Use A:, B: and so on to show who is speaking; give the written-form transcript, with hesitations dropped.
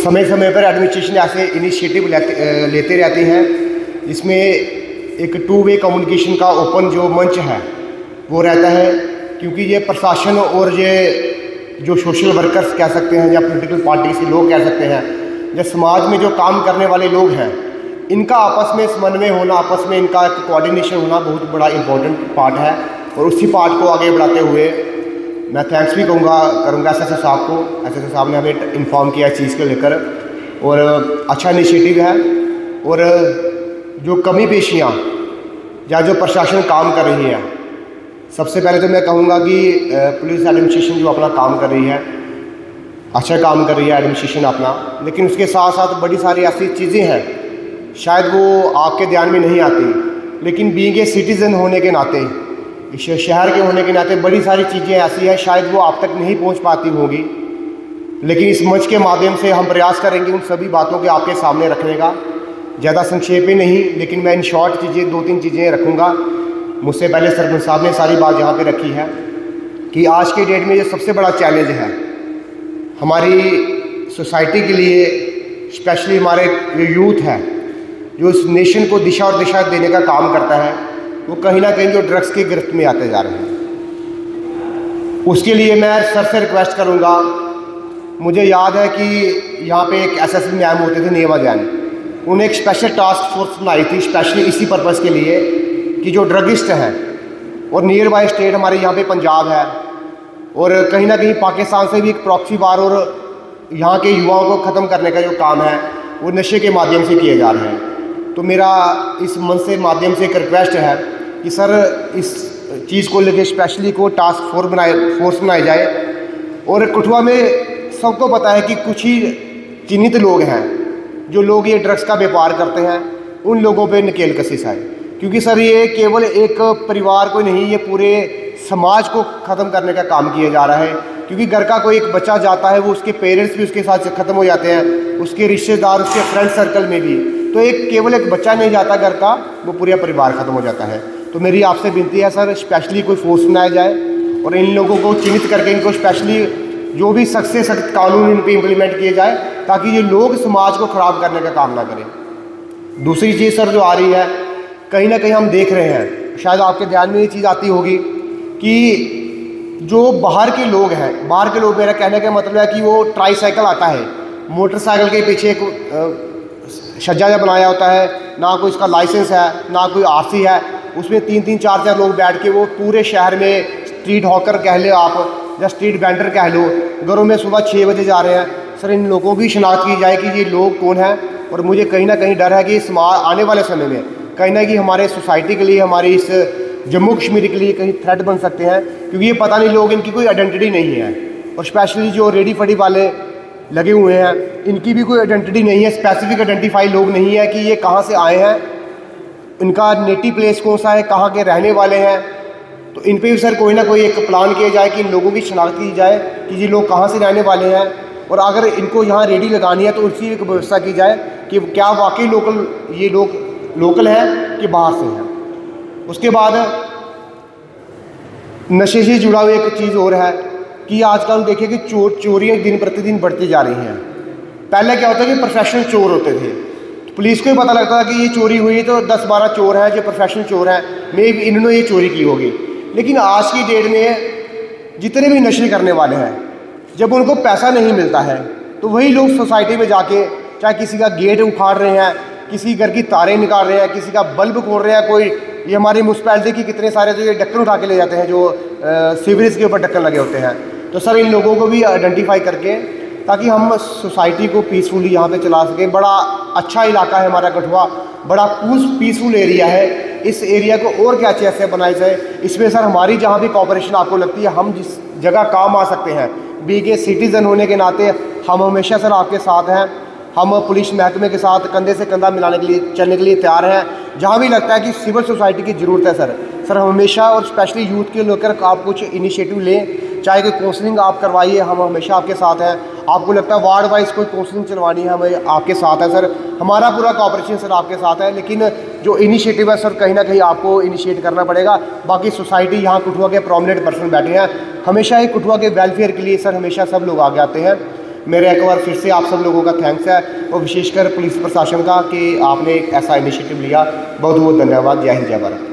A: समय समय पर एडमिनिस्ट्रेशन ऐसे इनिशिएटिव लेते रहती हैं, जिसमें एक टू वे कम्युनिकेशन का ओपन जो मंच है वो रहता है। क्योंकि ये प्रशासन और ये जो सोशल वर्कर्स कह सकते हैं या पॉलिटिकल पार्टी से लोग कह सकते हैं, या समाज में जो काम करने वाले लोग हैं, इनका आपस में समन्वय होना, आपस में इनका एक कोऑर्डिनेशन होना बहुत बड़ा इम्पोर्टेंट पार्ट है। और उसी पार्ट को आगे बढ़ाते हुए मैं थैंक्स भी करूँगा एसएसओ साहब को। एसएसओ साहब ने हमें इन्फॉर्म किया इस चीज़ को लेकर, और अच्छा इनिशिएटिव है। और जो कमी पेशियाँ या जो प्रशासन काम कर रही है, सबसे पहले तो मैं कहूँगा कि पुलिस एडमिनिस्ट्रेशन जो अपना काम कर रही है, अच्छा काम कर रही है एडमिनिस्ट्रेशन अपना, लेकिन उसके साथ साथ बड़ी सारी ऐसी चीज़ें हैं शायद वो आपके ध्यान में नहीं आती, लेकिन बीइंग ए सिटीज़न होने के नाते, इस शहर के होने के नाते बड़ी सारी चीज़ें ऐसी हैं शायद वो आप तक नहीं पहुंच पाती होंगी। लेकिन इस मंच के माध्यम से हम प्रयास करेंगे उन सभी बातों के आपके सामने रखने का। ज़्यादा संक्षेप में नहीं, लेकिन मैं इन शॉर्ट चीज़ें 2-3 चीज़ें रखूँगा। मुझसे पहले सरपंच साहब ने सारी बात यहाँ पे रखी है कि आज के डेट में ये सबसे बड़ा चैलेंज है हमारी सोसाइटी के लिए, स्पेशली हमारे जो यूथ है जो इस नेशन को दिशा और दिशा देने का काम करता है, वो कहीं ना कहीं जो ड्रग्स की गिरफ्त में आते जा रहे हैं। उसके लिए मैं सर से रिक्वेस्ट करूँगा, मुझे याद है कि यहाँ पे एक एसएसपी मैम होते थे नेवा जैन, उन्हें एक स्पेशल टास्क फोर्स बनाई थी स्पेशली इसी पर्पज़ के लिए कि जो ड्रगिस्ट हैं, और नियर बाय स्टेट हमारे यहाँ पे पंजाब है, और कहीं ना कहीं पाकिस्तान से भी एक प्रॉक्सी वार और यहाँ के युवाओं को ख़त्म करने का जो काम है वो नशे के माध्यम से किए जा रहे हैं। तो मेरा इस मंच से माध्यम से एक रिक्वेस्ट है कि सर इस चीज़ को लेकर स्पेशली को टास्क फोर्स बनाई जाए। और कठुआ में सबको पता है कि कुछ ही चिन्हित लोग हैं जो लोग ये ड्रग्स का व्यापार करते हैं, उन लोगों पे नकेल कशिश है। क्योंकि सर ये केवल एक परिवार को नहीं, ये पूरे समाज को ख़त्म करने का काम किया जा रहा है। क्योंकि घर का कोई एक बच्चा जाता है, वो उसके पेरेंट्स भी उसके साथ ख़त्म हो जाते हैं, उसके रिश्तेदार, उसके फ्रेंड सर्कल में भी। तो एक केवल एक बच्चा नहीं जाता घर का, वो पूरा परिवार ख़त्म हो जाता है। तो मेरी आपसे विनती है सर, स्पेशली कोई फोर्स बनाया जाए और इन लोगों को चिन्हित करके इनको स्पेशली जो भी सख्त से सख्त कानून इन पर इम्प्लीमेंट किए जाए, ताकि ये लोग समाज को ख़राब करने का काम ना करें। दूसरी चीज़ सर जो आ रही है, कहीं ना कहीं हम देख रहे हैं, शायद आपके ध्यान में ये चीज़ आती होगी कि जो बाहर के लोग हैं, बाहर के लोग, मेरा कहने का मतलब है कि वो ट्राईसाइकिल आता है, मोटरसाइकिल के पीछे एक छज्जा बनाया होता है, ना कोई इसका लाइसेंस है, ना कोई आरसी है, उसमें 3-3, 4-4 लोग बैठ के वो पूरे शहर में स्ट्रीट हॉकर कह लो आप या स्ट्रीट वेंडर कह लो, घरों में सुबह 6 बजे जा रहे हैं। सर इन लोगों की शिनाख्त की जाए कि ये लोग कौन हैं। और मुझे कहीं ना कहीं डर है कि समाज आने वाले समय में कहीं ना कहीं हमारे सोसाइटी के लिए, हमारी इस जम्मू कश्मीर के लिए कहीं थ्रेट बन सकते हैं। क्योंकि ये पता नहीं लोग, इनकी कोई आइडेंटिटी नहीं है, और स्पेशली जो रेडी फड़ी वाले लगे हुए हैं, इनकी भी कोई आइडेंटिटी नहीं है, स्पेसिफिक आइडेंटिफाई लोग नहीं है कि ये कहाँ से आए हैं, इनका नेटिव प्लेस कौन सा है, कहाँ के रहने वाले हैं। तो इन पे भी सर कोई ना कोई एक प्लान किया जाए कि इन लोगों की शिनाख्त की जाए कि ये लोग कहाँ से रहने वाले हैं, और अगर इनको यहाँ रेडी लगानी है तो उसकी एक व्यवस्था की जाए कि क्या वाकई ये लोग लोकल हैं कि बाहर से हैं। उसके बाद नशे से जुड़ा हुआ एक चीज़ और है कि आजकल देखिए कि चोरियाँ दिन प्रतिदिन बढ़ती जा रही हैं। पहले क्या होता है कि प्रोफेशनल चोर होते थे, तो पुलिस को भी पता लगता था कि ये चोरी हुई तो 10-12 चोर हैं जो प्रोफेशनल चोर हैं, मे भी इन्होंने ये चोरी की होगी। लेकिन आज की डेट में जितने भी नशे करने वाले हैं, जब उनको पैसा नहीं मिलता है तो वही लोग सोसाइटी में जाके, चाहे किसी का गेट उखाड़ रहे हैं, किसी घर की तारें निकाल रहे हैं, किसी का बल्ब खोल रहे हैं, कोई ये हमारी म्यूनसिपैलिटी की कितने सारे जो ये ढक्कन उठा के ले जाते हैं, जो सीवरेज के ऊपर ढक्कन लगे होते हैं। तो सर इन लोगों को भी आइडेंटिफाई करके, ताकि हम सोसाइटी को पीसफुली यहाँ पे चला सकें। बड़ा अच्छा इलाका है हमारा कठुआ, बड़ा पीसफुल एरिया है। इस एरिया को और क्या अच्छे से बनाई जाए, इसमें सर हमारी जहाँ भी कॉपरेशन आपको लगती है, हम जिस जगह काम आ सकते हैं, बीइंग ए सिटीज़न होने के नाते हम हमेशा सर आपके साथ हैं। हम पुलिस महकमे के साथ कंधे से कंधा मिलाने के लिए, चलने के लिए तैयार हैं। जहाँ भी लगता है कि सिविल सोसाइटी की ज़रूरत है सर हम हमेशा, और स्पेशली यूथ के लेकर आप कुछ इनिशिएटिव लें, चाहे कोई काउंसलिंग आप करवाइए, हम हमेशा आपके साथ हैं। आपको लगता है वार्ड वाइज कोई काउंसलिंग चलवानी है, हमें आपके साथ है सर, हमारा पूरा कॉपरेशन सर आपके साथ है। लेकिन जो इनिशिएटिव है सर कहीं ना कहीं आपको इनिशिएट करना पड़ेगा। बाकी सोसाइटी यहाँ कठुआ के प्रोमिनेंट पर्सन बैठे हैं, हमेशा ही कठुआ के वेलफेयर के लिए सर हमेशा सब लोग आगे आते हैं। मेरा एक बार फिर से आप सब लोगों का थैंक्स है, और विशेषकर पुलिस प्रशासन का कि आपने एक ऐसा इनिशिएटिव लिया। बहुत बहुत धन्यवाद। जय हिंद, जय भारत।